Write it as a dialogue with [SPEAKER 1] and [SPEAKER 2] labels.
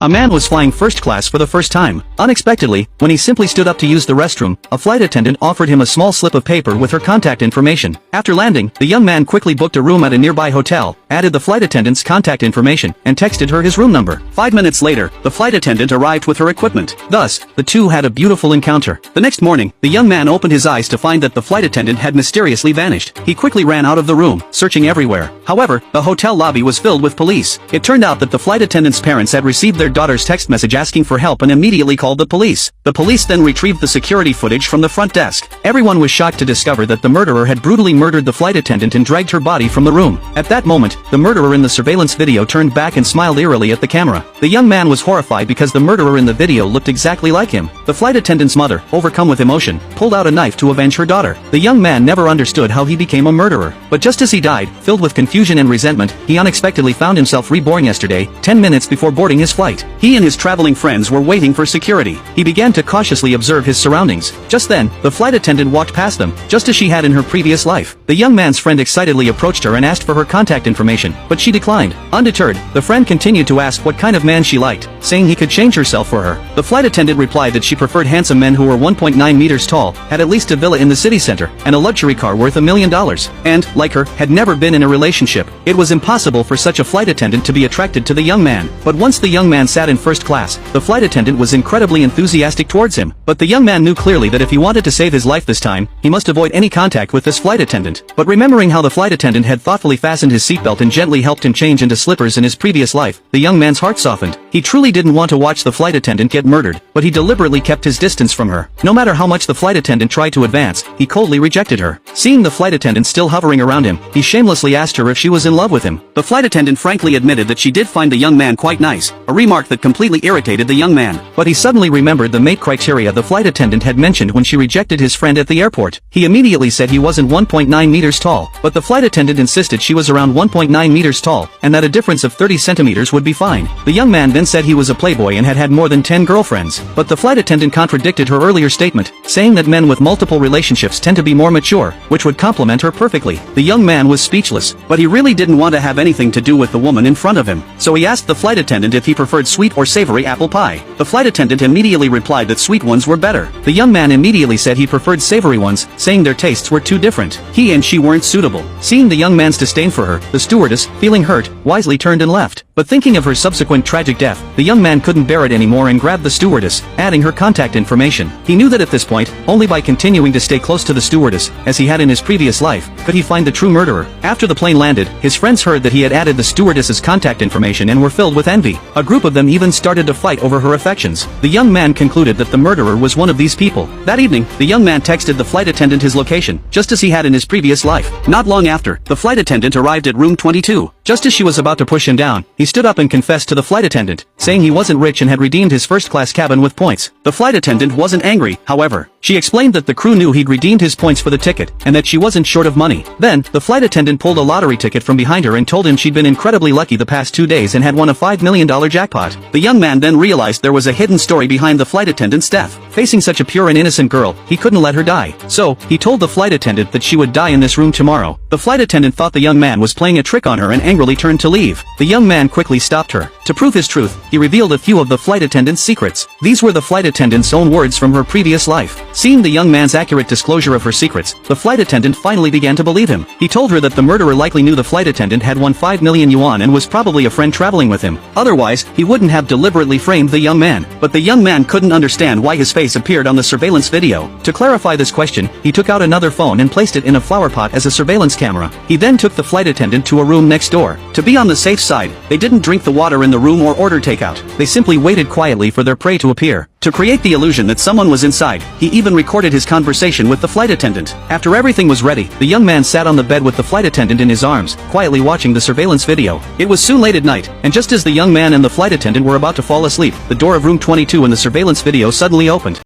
[SPEAKER 1] A man was flying first class for the first time. Unexpectedly, when he simply stood up to use the restroom, a flight attendant offered him a small slip of paper with her contact information. After landing, the young man quickly booked a room at a nearby hotel, added the flight attendant's contact information, and texted her his room number. 5 minutes later, the flight attendant arrived with her equipment. Thus, the two had a beautiful encounter. The next morning, the young man opened his eyes to find that the flight attendant had mysteriously vanished. He quickly ran out of the room, searching everywhere. However, the hotel lobby was filled with police. It turned out that the flight attendant's parents had received their daughter's text message asking for help and immediately called the police. The police then retrieved the security footage from the front desk. Everyone was shocked to discover that the murderer had brutally murdered the flight attendant and dragged her body from the room. At that moment, the murderer in the surveillance video turned back and smiled eerily at the camera. The young man was horrified because the murderer in the video looked exactly like him. The flight attendant's mother, overcome with emotion, pulled out a knife to avenge her daughter. The young man never understood how he became a murderer. But just as he died, filled with confusion and resentment, he unexpectedly found himself reborn yesterday, 10 minutes before boarding his flight. He and his traveling friends were waiting for security. He began to cautiously observe his surroundings. Just then, the flight attendant walked past them, just as she had in her previous life. The young man's friend excitedly approached her and asked for her contact information, but she declined. Undeterred, the friend continued to ask what kind of man she liked, saying he could change herself for her. The flight attendant replied that she preferred handsome men who were 1.9 meters tall, had at least a villa in the city center, and a luxury car worth $1 million, and, like her, had never been in a relationship. It was impossible for such a flight attendant to be attracted to the young man. But once the young man sat in first class, the flight attendant was incredibly enthusiastic towards him. But the young man knew clearly that if he wanted to save his life this time, he must avoid any contact with this flight attendant. But remembering how the flight attendant had thoughtfully fastened his seatbelt and gently helped him change into slippers in his previous life, the young man's heart softened. He truly didn't want to watch the flight attendant get murdered, but he deliberately kept his distance from her. No matter how much the flight attendant tried to advance, he coldly rejected her. Seeing the flight attendant still hovering around him, he shamelessly asked her if she was in love with him. The flight attendant frankly admitted that she did find the young man quite nice, a remark that completely irritated the young man. But he suddenly remembered the mate criteria the flight attendant had mentioned when she rejected his friend at the airport. He immediately said he wasn't 1.9 meters tall, but the flight attendant insisted she was around 1.9 meters tall, and that a difference of 30 centimeters would be fine. The young man then said he was a playboy and had had more than 10 girlfriends. But the flight attendant contradicted her earlier statement, saying that men with multiple relationships tend to be more mature, which would complement her perfectly. The young man was speechless, but he really didn't want to have anything to do with the woman in front of him. So he asked the flight attendant if he preferred sweet or savory apple pie. The flight attendant immediately replied that sweet ones were better. The young man immediately said he preferred savory ones, saying their tastes were too different. He and she weren't suitable. Seeing the young man's disdain for her, the stewardess, feeling hurt, wisely turned and left. But thinking of her subsequent tragic death, the young man couldn't bear it anymore and grabbed the stewardess, adding her contact information. He knew that at this point, only by continuing to stay close to the stewardess, as he had in his previous life, could he find the true murderer. After the plane landed, his friends heard that he had added the stewardess's contact information and were filled with envy. A group of them even started to fight over her affections. The young man concluded that the murderer was one of these people. That evening, the young man texted the flight attendant his location, just as he had in his previous life. Not long after, the flight attendant arrived at room 22. Just as she was about to push him down, he stood up and confessed to the flight attendant, saying he wasn't rich and had redeemed his first-class cabin with points. The flight attendant wasn't angry, however. She explained that the crew knew he'd redeemed his points for the ticket, and that she wasn't short of money. Then, the flight attendant pulled a lottery ticket from behind her and told him she'd been incredibly lucky the past 2 days and had won a $5 million jackpot. The young man then realized there was a hidden story behind the flight attendant's death. Facing such a pure and innocent girl, he couldn't let her die. So, he told the flight attendant that she would die in this room tomorrow. The flight attendant thought the young man was playing a trick on her and angrily turned to leave. The young man quickly stopped her. To prove his truth, he revealed a few of the flight attendant's secrets. These were the flight attendant's own words from her previous life. Seeing the young man's accurate disclosure of her secrets, the flight attendant finally began to believe him. He told her that the murderer likely knew the flight attendant had won 5 million yuan and was probably a friend traveling with him. Otherwise, he wouldn't have deliberately framed the young man. But the young man couldn't understand why his face appeared on the surveillance video. To clarify this question, he took out another phone and placed it in a flower pot as a surveillance camera. He then took the flight attendant to a room next door. To be on the safe side, they didn't drink the water in the room or order takeout. They simply waited quietly for their prey to appear. To create the illusion that someone was inside, he even recorded his conversation with the flight attendant. After everything was ready, the young man sat on the bed with the flight attendant in his arms, quietly watching the surveillance video. It was soon late at night, and just as the young man and the flight attendant were about to fall asleep, the door of room 22 in the surveillance video suddenly opened.